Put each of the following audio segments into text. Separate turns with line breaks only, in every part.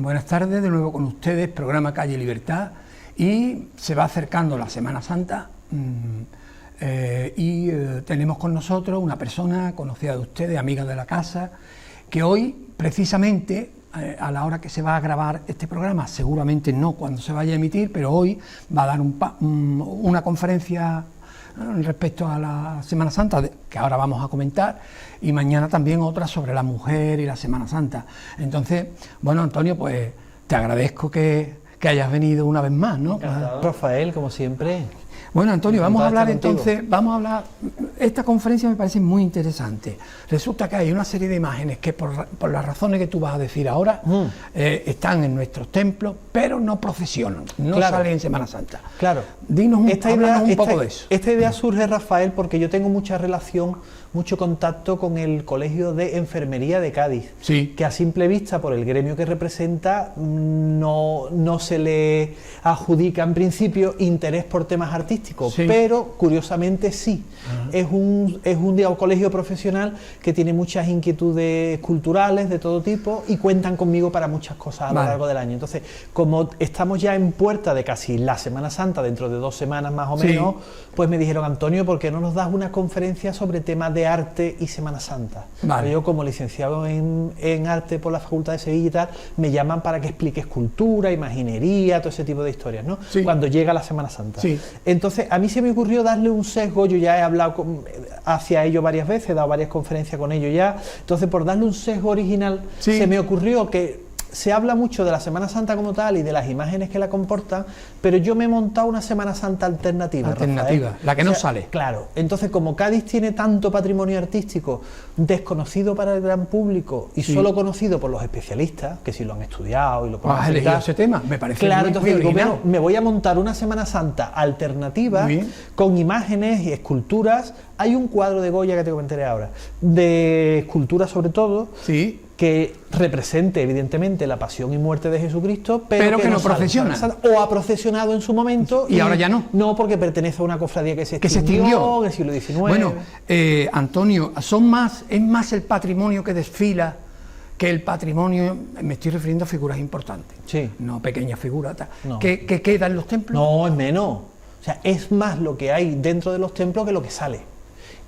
Buenas tardes, de nuevo con ustedes, programa Calle Libertad, y se va acercando la Semana Santa y tenemos con nosotros una persona conocida de ustedes, amiga de la casa, que hoy precisamente a la hora que se va a grabar este programa, seguramente no cuando se vaya a emitir, pero hoy va a dar una conferencia respecto a la Semana Santa, que ahora vamos a comentar, y mañana también otra sobre la mujer y la Semana Santa. Entonces, bueno, Antonio, pues te agradezco que hayas venido una vez más, ¿no?
Rafael, como siempre.
Bueno, Antonio, vamos a hablar entonces, esta conferencia me parece muy interesante. Resulta que hay una serie de imágenes que por las razones que tú vas a decir ahora, están en nuestros templos, pero no procesionan, no salen en Semana Santa.
Claro.
Dinos un poco de eso.
Esta idea surge, Rafael, porque yo tengo mucha relación, mucho contacto con el Colegio de Enfermería de Cádiz,
sí,
que a simple vista, por el gremio que representa, no se le adjudica en principio interés por temas artísticos, sí, pero curiosamente sí. Es un colegio profesional que tiene muchas inquietudes culturales de todo tipo y cuentan conmigo para muchas cosas a lo largo del año. Entonces, como estamos ya en puerta de casi la Semana Santa, dentro de 2 semanas más o menos, pues me dijeron: Antonio, ¿por qué no nos das una conferencia sobre temas de arte y Semana Santa? Yo, como licenciado en arte por la Facultad de Sevilla y tal, me llaman para que explique escultura, imaginería, todo ese tipo de historias, ¿no?
Sí.
Cuando llega la Semana Santa.
Sí.
Entonces, a mí se me ocurrió darle un sesgo. Yo ya he hablado hacia ello varias veces, he dado varias conferencias con ellos ya. Entonces, por darle un sesgo original, se me ocurrió que se habla mucho de la Semana Santa como tal y de las imágenes que la comportan, pero yo me he montado una Semana Santa alternativa,
Rafael, la que no sale.
Claro. Entonces, como Cádiz tiene tanto patrimonio artístico desconocido para el gran público y solo conocido por los especialistas, que si lo han estudiado y lo pueden
¿Has elegido ese tema? Me parece
entonces
muy
digo, bueno, me voy a montar una Semana Santa alternativa con imágenes y esculturas. Hay un cuadro de Goya que te comentaré ahora, de escultura sobre todo, que represente evidentemente la pasión y muerte de Jesucristo, pero que no procesiona. O ha procesionado en su momento
y ahora ya no.
No, porque pertenece a una cofradía que se extinguió en el siglo XIX.
Bueno, Antonio, es más el patrimonio que desfila que el patrimonio, me estoy refiriendo a figuras importantes, no pequeñas figuras, que queda en los templos.
No, es menos. O sea, es más lo que hay dentro de los templos que lo que sale.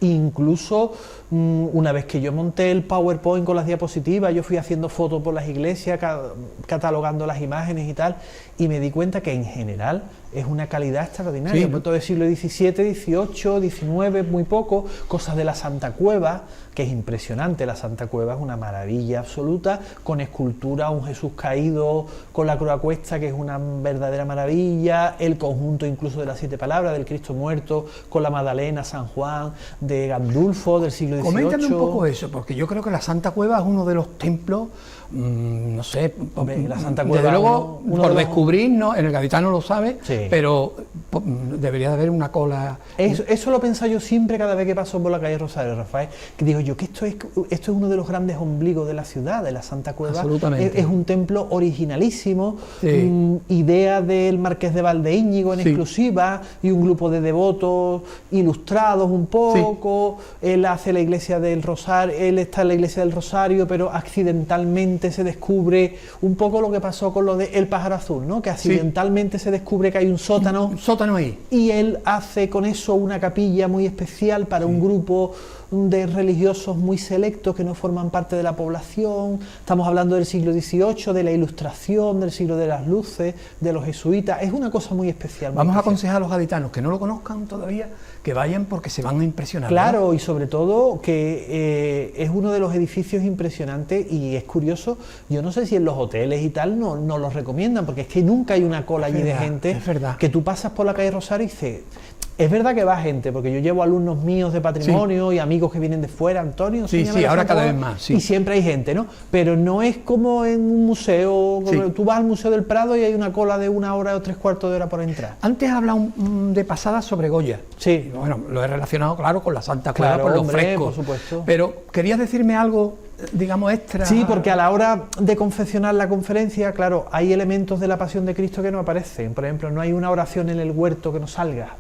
Incluso una vez que yo monté el PowerPoint con las diapositivas, yo fui haciendo fotos por las iglesias, catalogando las imágenes y tal, y me di cuenta que en general es una calidad extraordinaria. Todo el siglo XVII, XVIII, XIX, muy poco, cosas de la Santa Cueva, que es impresionante. La Santa Cueva es una maravilla absoluta, con escultura, un Jesús caído con la cruz a cuesta, que es una verdadera maravilla, el conjunto incluso de las 7 palabras, del Cristo muerto, con la Magdalena, San Juan, de Gandulfo, del siglo XVIII.
Coméntame un poco eso, porque yo creo que la Santa Cueva es uno de los templos, no sé,
la Santa Cueva,
desde luego, por descubrir, ¿no? En el Gaditano lo sabe, pero debería de haber una cola.
Eso lo he pensado yo siempre cada vez que paso por la calle Rosario, Rafael, que digo yo que esto es uno de los grandes ombligos de la ciudad, de la Santa Cueva.
Absolutamente.
Es un templo originalísimo, idea del Marqués de Valdeíñigo en exclusiva, y un grupo de devotos ilustrados un poco. Él hace la iglesia del Rosario, él está en la iglesia del Rosario, pero accidentalmente se descubre un poco lo que pasó con lo de El Pájaro Azul, ¿no? Que accidentalmente se descubre que hay un sótano ahí, y él hace con eso una capilla muy especial para un grupo de religiosos muy selectos que no forman parte de la población. Estamos hablando del siglo XVIII, de la Ilustración, del siglo de las luces, de los jesuitas. Es una cosa muy especial.
Vamos a aconsejar a los gaditanos que no lo conozcan todavía, que vayan, porque se van a impresionar.
Claro,
¿no?
y sobre todo que es uno de los edificios impresionantes, y es curioso, yo no sé si en los hoteles y tal no los recomiendan, porque es que nunca hay una cola allí de gente.
Es verdad.
Que tú pasas por la calle Rosario y dices... Es verdad que va gente, porque yo llevo alumnos míos de patrimonio y amigos que vienen de fuera, Antonio.
Ahora cada vez más.
Y siempre hay gente, ¿no? Pero no es como en un museo. Tú vas al Museo del Prado y hay una cola de 1 hora o 3/4 de hora por entrar.
Antes has hablado de pasada sobre Goya.
Sí.
Bueno, lo he relacionado, claro, con la Santa Cueva, por los frescos.
Por supuesto.
Pero, ¿querías decirme algo, digamos, extra?
Sí, porque a la hora de confeccionar la conferencia, claro, hay elementos de la Pasión de Cristo que no aparecen. Por ejemplo, no hay una oración en el huerto que no salga.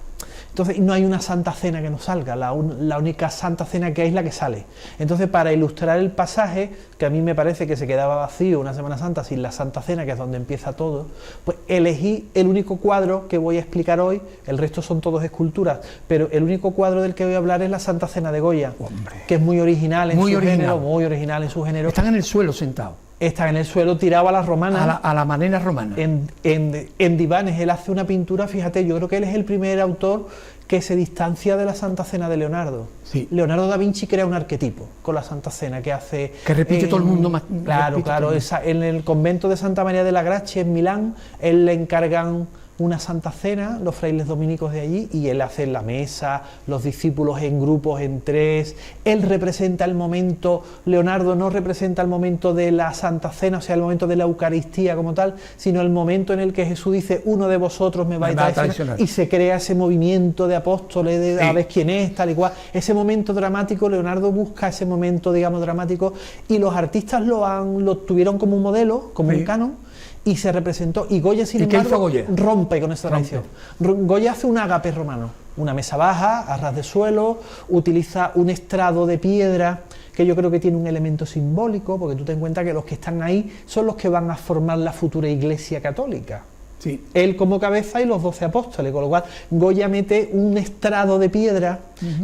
Entonces no hay una Santa Cena que no salga, la única Santa Cena que hay es la que sale. Entonces, para ilustrar el pasaje, que a mí me parece que se quedaba vacío una Semana Santa sin la Santa Cena, que es donde empieza todo, pues elegí el único cuadro que voy a explicar hoy. El resto son todos esculturas, pero el único cuadro del que voy a hablar es la Santa Cena de Goya.
Hombre.
Que es muy original en su género, muy original en su género.
Están en el suelo sentados.
Está en el suelo tirado a la romana.
A la manera romana.
En divanes. Él hace una pintura, fíjate, yo creo que él es el primer autor que se distancia de la Santa Cena de Leonardo.
Sí.
Leonardo da Vinci crea un arquetipo con la Santa Cena que hace...
Que repite todo el mundo más.
Claro, claro. En el convento de Santa María de la Gracia, en Milán, él le encargan una Santa Cena, los frailes dominicos de allí, y él hace la mesa, los discípulos en grupos, en tres. Él representa el momento, Leonardo no representa el momento de la Santa Cena, o sea, el momento de la Eucaristía como tal, sino el momento en el que Jesús dice, uno de vosotros me va a traicionar, y se crea ese movimiento de apóstoles, de a ver quién es, tal y cual. Ese momento dramático, Leonardo busca ese momento, digamos, dramático, y los artistas lo tuvieron como un modelo, como un canon, y se representó, y Goya, sin embargo, rompe con esa tradición. Goya hace un ágape romano, una mesa baja, a ras de suelo, utiliza un estrado de piedra, que yo creo que tiene un elemento simbólico, porque tú ten en cuenta que los que están ahí son los que van a formar la futura Iglesia católica.
Sí.
Él como cabeza y los 12 apóstoles, con lo cual Goya mete un estrado de piedra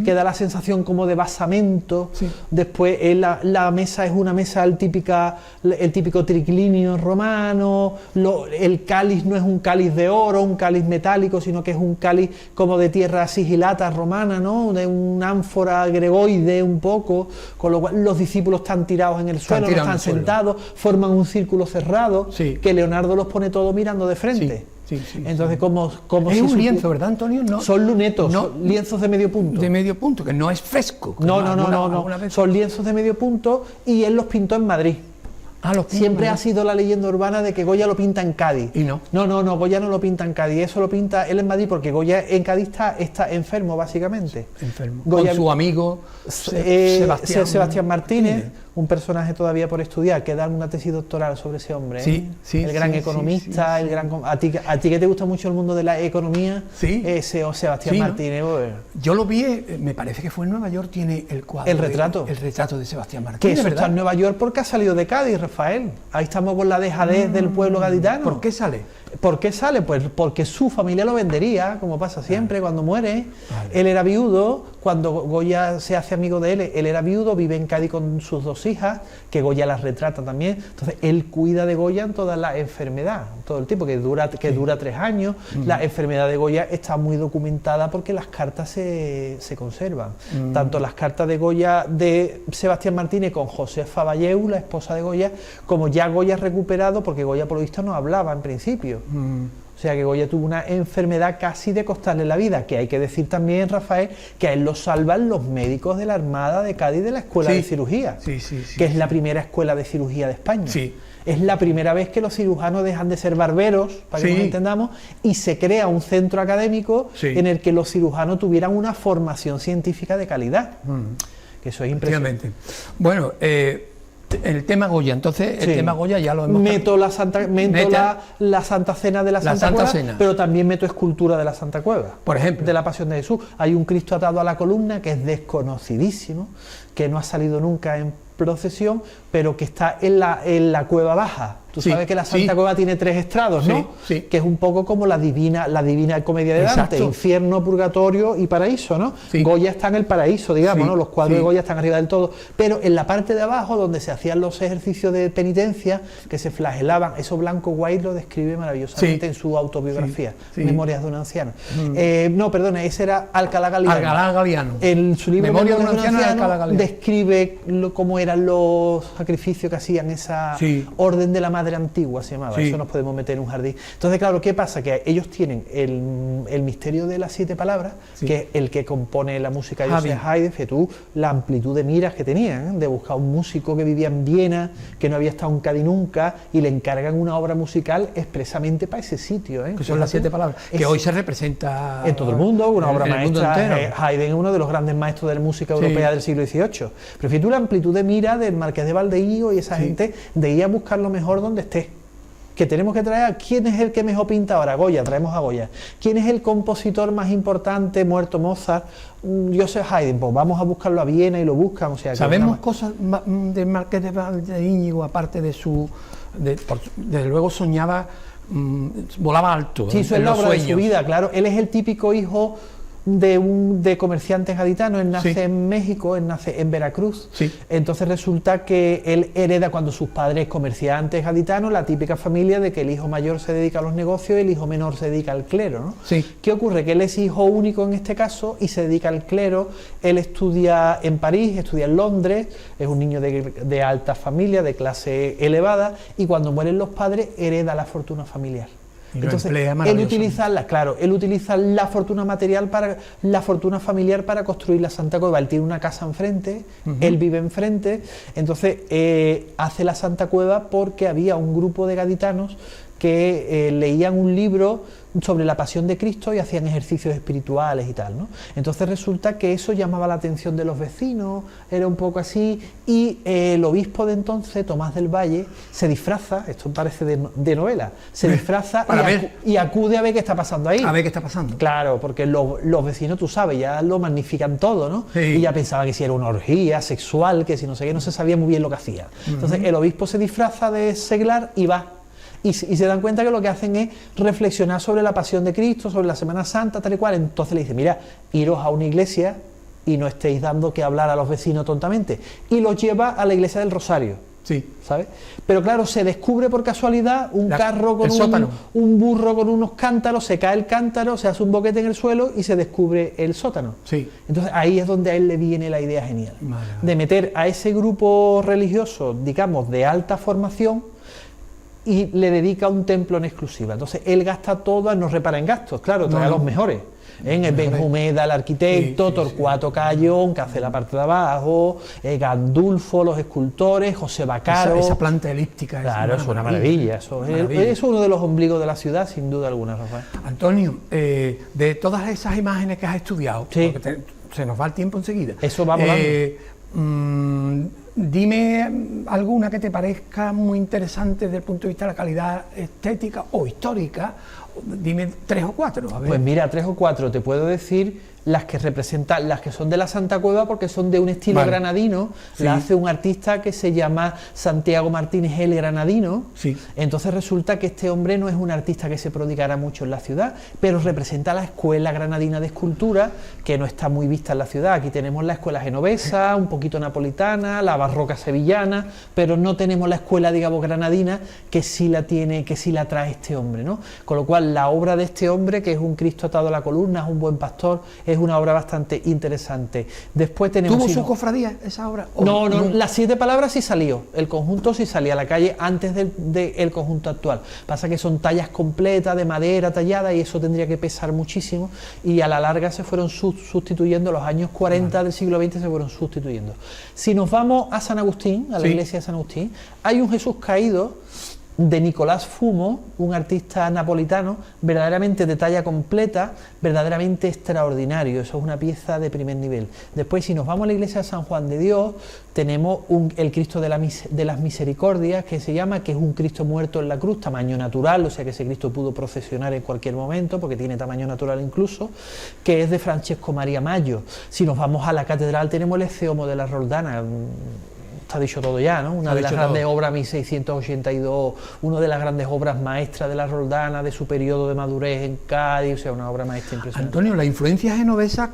que da la sensación como de basamento. Sí. Después la mesa es una mesa el típico triclinio romano, el cáliz no es un cáliz de oro, un cáliz metálico, sino que es un cáliz como de tierra sigilata romana, ¿no? De un ánfora gregoide un poco, con lo cual los discípulos están tirados en el suelo, no están sentados, forman un círculo cerrado, sí, que Leonardo los pone todos mirando de frente.
Sí,
entonces, como
es un lienzo, ¿verdad, Antonio? No,
son lunetos, son lienzos de medio punto.
De medio punto, que no es fresco.
No. Son lienzos de medio punto, y él los pintó en Madrid. Siempre ha sido la leyenda urbana de que Goya lo pinta en Cádiz.
¿Y no?
No, Goya no lo pinta en Cádiz, eso lo pinta él en Madrid, porque Goya en Cádiz está enfermo, básicamente.
Enfermo.
Goya,
con su amigo
Sebastián Martínez, un personaje todavía por estudiar, que da una tesis doctoral sobre ese hombre. El gran economista, el gran... A ti que te gusta mucho el mundo de la economía, Sebastián Martínez.
¿no? Yo lo vi, me parece que fue en Nueva York, tiene el cuadro.
El retrato
de Sebastián Martínez.
Que eso está en Nueva York porque ha salido de Cádiz, Rafael. Ahí estamos con la dejadez del pueblo gaditano.
¿Por qué sale?
¿Por qué sale? Pues porque su familia lo vendería, como pasa siempre cuando muere. Él era viudo, cuando Goya se hace amigo de él era viudo, vive en Cádiz con sus 2 hijas, que Goya las retrata también. Entonces él cuida de Goya en toda la enfermedad, todo el tiempo, que dura 3 años. La enfermedad de Goya está muy documentada porque las cartas se conservan. Tanto las cartas de Goya de Sebastián Martínez con Josefa Valleu, la esposa de Goya, como ya Goya recuperado, porque Goya por lo visto no hablaba en principio. O sea que Goya tuvo una enfermedad casi de costarle la vida, que hay que decir también, Rafael, que a él lo salvan los médicos de la Armada de Cádiz, de la Escuela de Cirugía, que es la primera escuela de cirugía de España. Es la primera vez que los cirujanos dejan de ser barberos, para que nos entendamos, y se crea un centro académico en el que los cirujanos tuvieran una formación científica de calidad. Que eso es impresionante.
Bueno, el tema Goya, entonces el tema Goya ya lo hemos...
Meto la Santa Cena de la Santa Cueva, pero también meto escultura de la Santa Cueva.
Por ejemplo.
De la Pasión de Jesús. Hay un Cristo atado a la columna que es desconocidísimo, que no ha salido nunca en procesión, pero que está en la cueva baja. Tú sabes que la Santa Cueva tiene 3 estrados, ¿no? Que es un poco como la divina comedia de Dante, infierno, purgatorio y paraíso, ¿no? Goya está en el paraíso, digamos, ¿no? Los cuadros de Goya están arriba del todo, pero en la parte de abajo, donde se hacían los ejercicios de penitencia, que se flagelaban, eso Blanco White lo describe maravillosamente en su autobiografía, Memorias de un anciano. No, perdona, ese era Alcalá Galiano. En su libro Memorias de un anciano describe cómo eran los sacrificios que hacían, esa orden de la madre antigua se llamaba, eso nos podemos meter en un jardín. Entonces, claro, ¿qué pasa? Que ellos tienen el misterio de las 7 palabras, que es el que compone la música de Joseph Haydn. Fíjate tú la amplitud de miras que tenían, de buscar un músico que vivía en Viena, que no había estado en Cádiz nunca, y le encargan una obra musical expresamente para ese sitio.
Que son las 7 palabras, que hoy se representa
en todo el mundo, una obra maestra. Haydn es uno de los grandes maestros de la música europea del siglo XVIII. Pero fíjate tú la amplitud de mira del Marqués de Valdeío y esa gente de ir a buscar lo mejor donde esté. que tenemos que traer. ¿Quién es el que mejor pinta ahora? Goya, traemos a Goya. ¿Quién es el compositor más importante, muerto Mozart? Joseph Haydn, pues vamos a buscarlo a Viena y lo buscan. O sea,
¿sabemos cosas de Marqués de Íñigo, aparte de su... desde luego soñaba, volaba alto?
Sí, eso es la obra de su vida, claro. Él es el típico hijo de comerciantes gaditanos. Él nace en México, él nace en Veracruz. Entonces resulta que él hereda, cuando sus padres comerciantes gaditanos, la típica familia de que el hijo mayor se dedica a los negocios y el hijo menor se dedica al clero, ¿no? ¿Qué ocurre? Que él es hijo único en este caso y se dedica al clero. Él estudia en París, estudia en Londres, es un niño de alta familia, de clase elevada, y cuando mueren los padres hereda la fortuna familiar. Entonces, él utiliza la fortuna material la fortuna familiar para construir la Santa Cueva. Él tiene una casa enfrente, él vive enfrente, entonces hace la Santa Cueva porque había un grupo de gaditanos que leían un libro sobre la pasión de Cristo y hacían ejercicios espirituales y tal, ¿no? Entonces resulta que eso llamaba la atención de los vecinos, era un poco así, y el obispo de entonces, Tomás del Valle, se disfraza, esto parece de novela, se disfraza y acude a ver qué está pasando ahí.
A ver qué está pasando.
Claro, porque los vecinos, tú sabes, ya lo magnifican todo, ¿no? Y ya pensaban que si era una orgía sexual, que si no sé qué, no se sabía muy bien lo que hacía. Entonces el obispo se disfraza de seglar y va. Y se dan cuenta que lo que hacen es reflexionar sobre la pasión de Cristo, sobre la Semana Santa, tal y cual. Entonces le dice, mira, iros a una iglesia y no estéis dando que hablar a los vecinos tontamente. Y los lleva a la iglesia del Rosario. ¿Sabes? Pero claro, se descubre por casualidad un carro con un burro con unos cántaros, se cae el cántaro, se hace un boquete en el suelo y se descubre el sótano. Entonces ahí es donde a él le viene la idea genial de meter a ese grupo religioso, digamos, de alta formación, y le dedica un templo en exclusiva. Entonces él gasta todo, no repara en gastos, claro, trae a los mejores. En el Benjumeda, el arquitecto, Torcuato Cayón, que hace la parte de abajo, Gandulfo, los escultores, José Bacaro.
Esa planta elíptica.
Claro, es una maravilla. Eso es uno de los ombligos de la ciudad, sin duda alguna, Rafael.
Antonio, de todas esas imágenes que has estudiado, porque se nos va el tiempo enseguida.
Eso va volando.
Dime alguna que te parezca muy interesante desde el punto de vista de la calidad estética o histórica. Dime 3 o 4. A ver.
Pues mira, 3 o 4 te puedo decir las que representan, las que son de la Santa Cueva, porque son de un estilo granadino. La hace un artista que se llama Santiago Martínez el Granadino. Entonces resulta que este hombre no es un artista que se prodigara mucho en la ciudad, pero representa la escuela granadina de escultura, que no está muy vista en la ciudad. Aquí tenemos la escuela genovesa, un poquito napolitana, la barroca sevillana, pero no tenemos la escuela, digamos, granadina, que sí la tiene, que sí la trae este hombre, ¿no? Con lo cual la obra de este hombre, que es un Cristo atado a la columna, es un buen pastor, es una obra bastante interesante. Después tenemos...
¿Tuvo su cofradía esa obra?
No, las 7 palabras sí salió, el conjunto sí salía a la calle antes del conjunto actual. Pasa que son tallas completas, de madera tallada, y eso tendría que pesar muchísimo, y a la larga se fueron sustituyendo, los años 40 del siglo XX se fueron sustituyendo. Si nos vamos a San Agustín, a la iglesia de San Agustín, hay un Jesús caído de Nicolás Fumo, un artista napolitano, verdaderamente de talla completa, verdaderamente extraordinario. Eso es una pieza de primer nivel. Después, si nos vamos a la iglesia de San Juan de Dios, tenemos el Cristo de las Misericordias, que se llama, que es un Cristo muerto en la cruz, tamaño natural, o sea que ese Cristo pudo procesionar en cualquier momento, porque tiene tamaño natural incluso, que es de Francesco María Maggio. Si nos vamos a la catedral, tenemos el Ecce-Homo de la Roldana. Está dicho todo ya, ¿no? Una de las grandes obras, 1682, una de las grandes obras maestras de la Roldana, de su periodo de madurez en Cádiz, o sea, una obra maestra impresionante.
Antonio, la influencia genovesa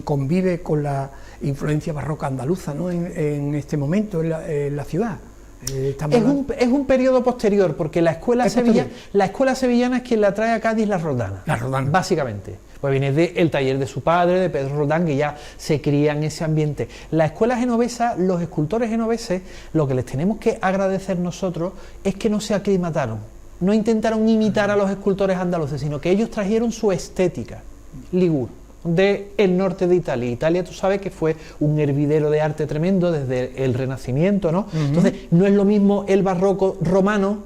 convive con la influencia barroca andaluza, ¿no? En este momento en la ciudad.
Es un periodo posterior, porque la escuela sevillana es quien la trae a Cádiz, la Roldana. Básicamente. Pues viene del taller de su padre, de Pedro Roldán, que ya se cría en ese ambiente. La escuela genovesa, los escultores genoveses, lo que les tenemos que agradecer nosotros es que no se aclimataron, no intentaron imitar a los escultores andaluces, sino que ellos trajeron su estética, Ligur, del norte de Italia. Italia, tú sabes que fue un hervidero de arte tremendo desde el Renacimiento, ¿no? Entonces, no es lo mismo el barroco romano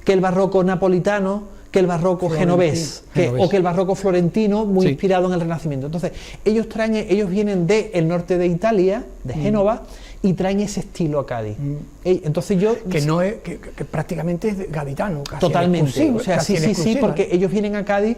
que el barroco napolitano, que el barroco genovés, o que el barroco florentino, muy inspirado en el Renacimiento. Entonces, ellos vienen del norte de Italia, de Génova, y traen ese estilo a Cádiz. Entonces
que no es que prácticamente es gaditano, casi
totalmente, o sea, sí, porque ellos vienen a Cádiz,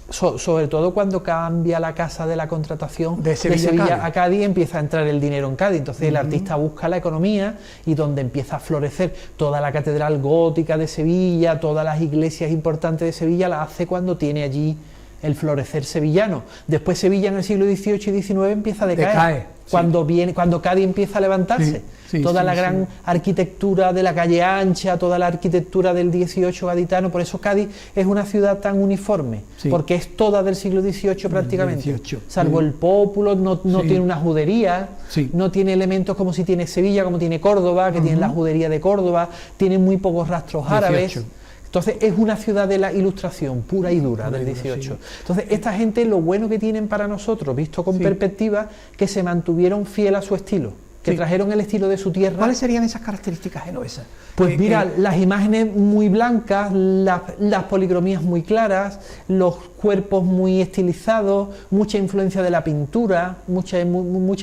sobre todo cuando cambia la casa de la contratación de Sevilla a Cádiz, empieza a entrar el dinero en Cádiz. Entonces el artista busca la economía, y donde empieza a florecer toda la catedral gótica de Sevilla, todas las iglesias importantes de Sevilla, la hace cuando tiene allí el florecer sevillano. Después Sevilla en el siglo XVIII y XIX empieza a decaer. Cuando Cádiz empieza a levantarse, toda la gran arquitectura de la calle ancha, toda la arquitectura del XVIII gaditano. Por eso Cádiz es una ciudad tan uniforme, porque es toda del siglo XVIII prácticamente, salvo el pópulo, no tiene una judería, no tiene elementos como si tiene Sevilla, como tiene Córdoba, que tiene la judería de Córdoba, tiene muy pocos rastros árabes. Entonces es una ciudad de la ilustración pura y dura del 18. Entonces esta gente, lo bueno que tienen para nosotros, visto con perspectiva, que se mantuvieron fiel a su estilo, que trajeron el estilo de su tierra.
¿Cuáles serían esas características genovesas?
Pues mira, las imágenes muy blancas, las policromías muy claras, los cuerpos muy estilizados, mucha influencia de la pintura, mucha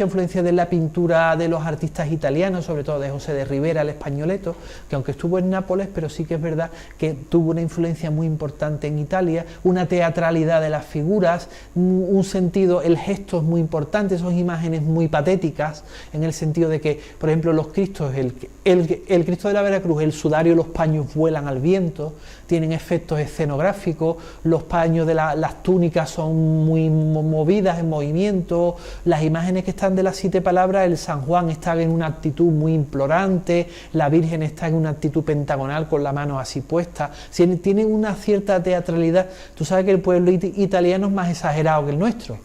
influencia de la pintura de los artistas italianos, sobre todo de José de Rivera, el Espagnoleto, que aunque estuvo en Nápoles, pero sí que es verdad que tuvo una influencia muy importante en Italia, una teatralidad de las figuras, un sentido, el gesto es muy importante, son imágenes muy patéticas, en el sentido de que, por ejemplo, los Cristos, el Cristo de la Veracruz, el sudario y los paños vuelan al viento, tienen efectos escenográficos, los paños de las túnicas son muy movidas en movimiento, las imágenes que están de las 7 palabras, el San Juan está en una actitud muy implorante, la Virgen está en una actitud pentagonal con la mano así puesta, tiene una cierta teatralidad. Tú sabes que el pueblo italiano es más exagerado que el nuestro,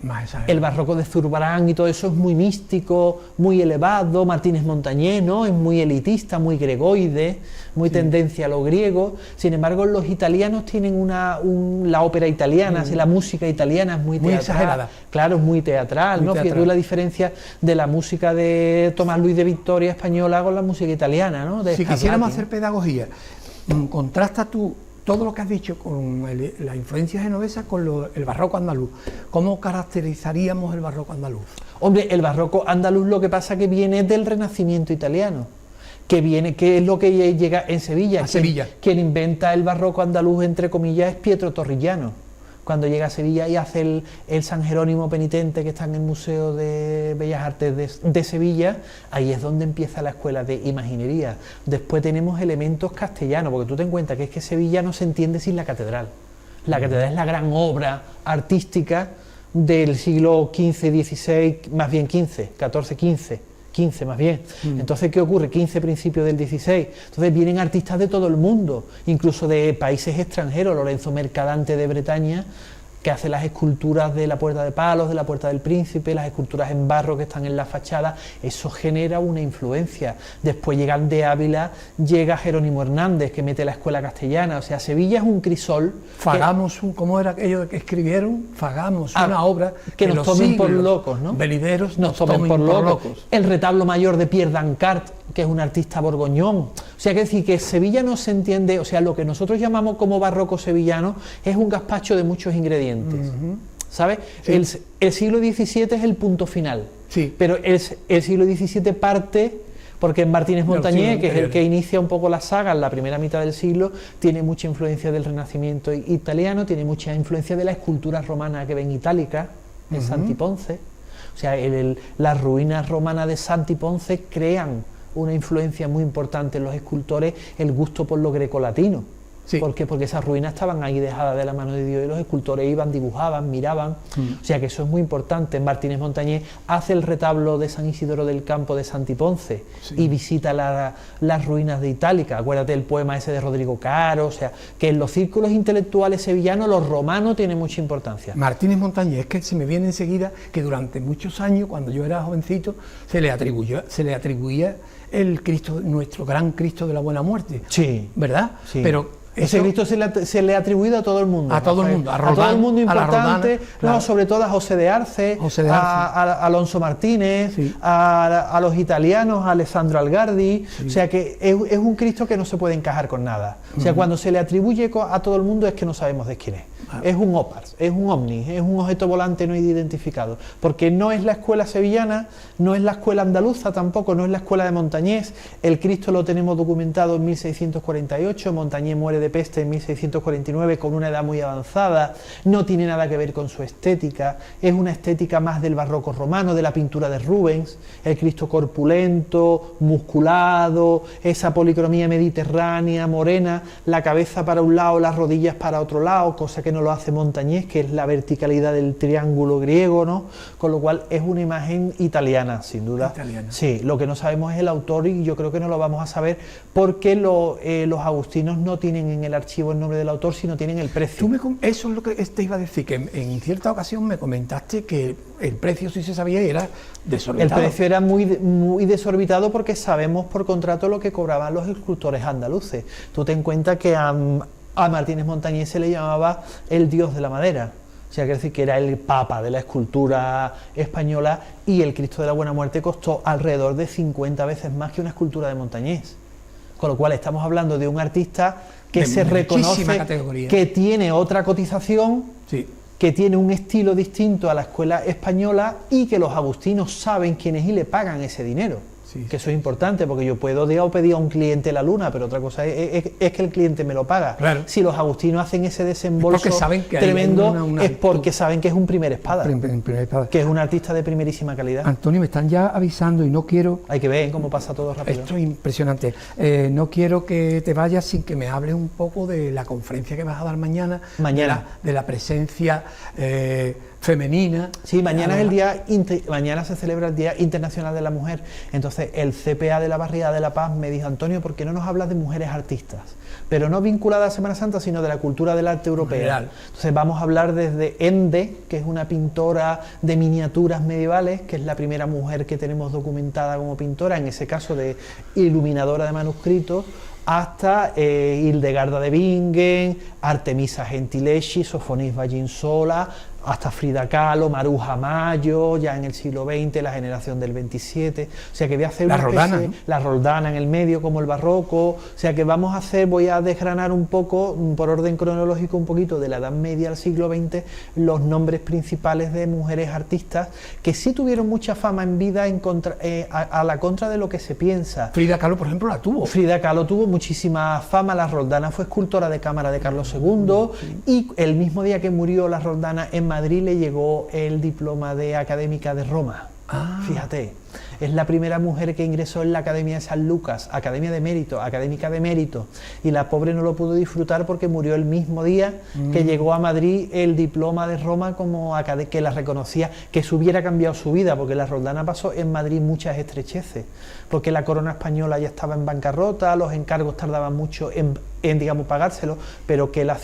el barroco de Zurbarán y todo eso es muy místico, muy elevado, Martínez Montañés, ¿no? Es muy elitista, muy gregoide, muy tendencia a lo griego. Sin embargo, los italianos tienen la ópera italiana, la música italiana es muy teatral,
exagerada.
Claro, es muy teatral, ¿no? Fíjate la diferencia de la música de Tomás Luis de Victoria española con la música italiana, ¿no?
Si quisiéramos hacer pedagogía, contrasta tú todo lo que has dicho con la influencia genovesa con el barroco andaluz. ¿Cómo caracterizaríamos el barroco andaluz?
Hombre, el barroco andaluz lo que pasa que viene del Renacimiento italiano, que es lo que llega en Sevilla. Quien inventa el barroco andaluz, entre comillas, es Pietro Torrigiano. Cuando llega a Sevilla y hace el San Jerónimo penitente, que está en el Museo de Bellas Artes de Sevilla, ahí es donde empieza la escuela de imaginería. Después tenemos elementos castellanos, porque tú ten en cuenta que es que Sevilla no se entiende sin la catedral. La catedral es la gran obra artística del siglo XV, XVI, más bien XV, XIV, XV más bien. Entonces, ¿qué ocurre? 15 principios del 16. Entonces vienen artistas de todo el mundo, incluso de países extranjeros. Lorenzo Mercadante de Bretaña, que hace las esculturas de la Puerta de Palos, de la Puerta del Príncipe, las esculturas en barro que están en la fachada, eso genera una influencia. Después llegan de Ávila, llega Jerónimo Hernández, que mete la escuela castellana, o sea, Sevilla es un crisol.
Fagamos, ¿cómo era aquello que escribieron? Fagamos una obra
que nos tomen por locos, ¿no?
Venideros nos tomen por locos.
El retablo mayor de Pierre Dancart, que es un artista borgoñón. O sea, que decir que Sevilla no se entiende, o sea, lo que nosotros llamamos como barroco sevillano es un gazpacho de muchos ingredientes. ¿Sabes? Sí. El siglo XVII es el punto final, pero el siglo XVII parte, porque Martínez Montañés, que es el que inicia un poco la saga en la primera mitad del siglo, tiene mucha influencia del Renacimiento italiano, tiene mucha influencia de la escultura romana que ven itálica en Santi Ponce. O sea, las ruinas romanas de Santi Ponce crean una influencia muy importante en los escultores, el gusto por lo grecolatino. ¿Por qué? Porque esas ruinas estaban ahí dejadas de la mano de Dios y los escultores iban, dibujaban, miraban. O sea que eso es muy importante. Martínez Montañés hace el retablo de San Isidoro del Campo de Santi Ponce y visita las ruinas de Itálica. Acuérdate del poema ese de Rodrigo Caro. O sea, que en los círculos intelectuales sevillanos los romanos tienen mucha importancia.
Martínez Montañés, es que se me viene enseguida que durante muchos años, cuando yo era jovencito, se le atribuía el Cristo, nuestro gran Cristo de la Buena Muerte.
Sí.
¿Verdad?
Sí.
Pero
Ese Cristo se le ha atribuido a todo el mundo.
A todo el mundo,
a todo el mundo importante,
claro.
sobre todo a José de Arce, a Alonso Martínez,
sí.
a los italianos, a Alessandro Algardi.
Sí.
O sea que es un Cristo que no se puede encajar con nada. O sea, cuando se le atribuye a todo el mundo es que no sabemos de quién es. Es un OPARS, es un OVNI, es un objeto volante no identificado, porque no es la escuela sevillana, no es la escuela andaluza tampoco, no es la escuela de Montañés. El Cristo lo tenemos documentado en 1648, Montañés muere de peste en 1649 con una edad muy avanzada, no tiene nada que ver con su estética, es una estética más del barroco romano, de la pintura de Rubens, el Cristo corpulento, musculado, esa policromía mediterránea, morena, la cabeza para un lado, las rodillas para otro lado, cosa que no lo hace Montañés, que es la verticalidad del triángulo griego, ¿no? Con lo cual es una imagen italiana, sin duda. Italiana. Sí, lo que no sabemos es el autor y yo creo que no lo vamos a saber porque los agustinos no tienen en el archivo el nombre del autor, sino tienen el precio.
Eso es lo que te iba a decir, que en cierta ocasión me comentaste que el precio sí se sabía y era desorbitado.
El precio era muy desorbitado porque sabemos por contrato lo que cobraban los escultores andaluces. Tú ten en cuenta que a Martínez Montañés se le llamaba el dios de la madera, o sea, quiere decir que era el papa de la escultura española y el Cristo de la Buena Muerte costó alrededor de 50 veces más que una escultura de Montañés, con lo cual estamos hablando de un artista que se reconoce que tiene otra cotización, sí, que tiene un estilo distinto a la escuela española y que los agustinos saben quién es y le pagan ese dinero. Sí. Que eso es importante, porque yo puedo pedir a un cliente la luna, pero otra cosa es que el cliente me lo paga. Claro. Si los agustinos hacen ese desembolso tremendo, es porque saben que es un primer espada, que es un artista de primerísima calidad.
Antonio, me están ya avisando y no quiero...
Hay que ver cómo pasa todo rápido.
Esto es impresionante. No quiero que te vayas sin que me hables un poco de la conferencia que vas a dar mañana. De la presencia... femenina.
Sí, mañana mañana se celebra el Día Internacional de la Mujer. Entonces el CPA de la Barriada de la Paz me dijo: Antonio, ¿por qué no nos hablas de mujeres artistas? Pero no vinculadas a Semana Santa, sino de la cultura del arte europea. Entonces vamos a hablar desde Ende, que es una pintora de miniaturas medievales, que es la primera mujer que tenemos documentada como pintora, en ese caso de iluminadora de manuscritos, hasta Hildegarda de Bingen, Artemisa Gentileschi, Sofonis Vallinsola, hasta Frida Kahlo, Maruja Mayo, ya en el siglo XX, la generación del 27, o sea que voy a hacer la Roldana en el medio, como el barroco, o sea que voy a desgranar un poco, por orden cronológico, un poquito de la Edad Media al siglo XX, los nombres principales de mujeres artistas que sí tuvieron mucha fama en vida a la contra de lo que se piensa.
Frida Kahlo, por ejemplo, la tuvo.
Frida Kahlo tuvo muchísima fama, la Roldana fue escultora de cámara de Carlos II, y el mismo día que murió la Roldana en Madrid le llegó el diploma de académica de Roma. Fíjate, es la primera mujer que ingresó en la Academia de San Lucas, Academia de Mérito, académica de mérito, y la pobre no lo pudo disfrutar porque murió el mismo día que llegó a Madrid el diploma de Roma, como que la reconocía, que se hubiera cambiado su vida, porque la Roldana pasó en Madrid muchas estrecheces, porque la corona española ya estaba en bancarrota, los encargos tardaban mucho en pagárselo, pero que la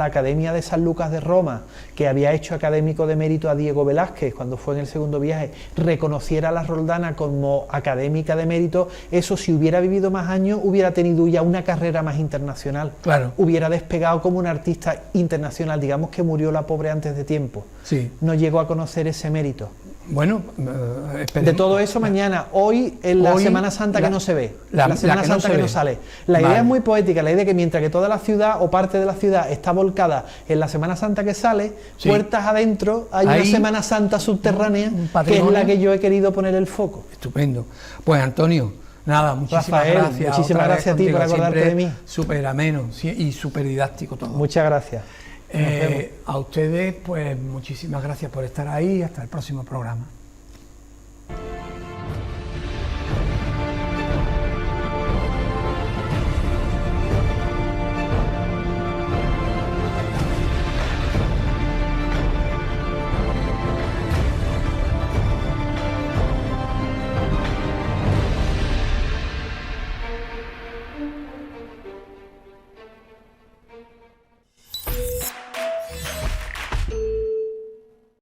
Academia de San Lucas de Roma, que había hecho académico de mérito a Diego Velázquez cuando fue en el segundo viaje, reconociera a la Roldana como académica de mérito, eso, si hubiera vivido más años, hubiera tenido ya una carrera más internacional.
Claro.
Hubiera despegado como una artista internacional. Digamos que murió la pobre antes de tiempo.
Sí.
No llegó a conocer ese mérito.
Bueno,
de todo eso mañana, hoy en la Semana Santa que no se ve, la Semana Santa que no sale. La idea es muy poética, la idea de que mientras que toda la ciudad o parte de la ciudad está volcada en la Semana Santa que sale, puertas adentro hay una Semana Santa subterránea, que es la que yo he querido poner el foco.
Estupendo. Pues Antonio, nada, muchísimas gracias.
Muchísimas gracias a ti por acordarte de mí.
Súper ameno y súper didáctico todo.
Muchas gracias.
A ustedes, pues muchísimas gracias por estar ahí. Hasta el próximo programa.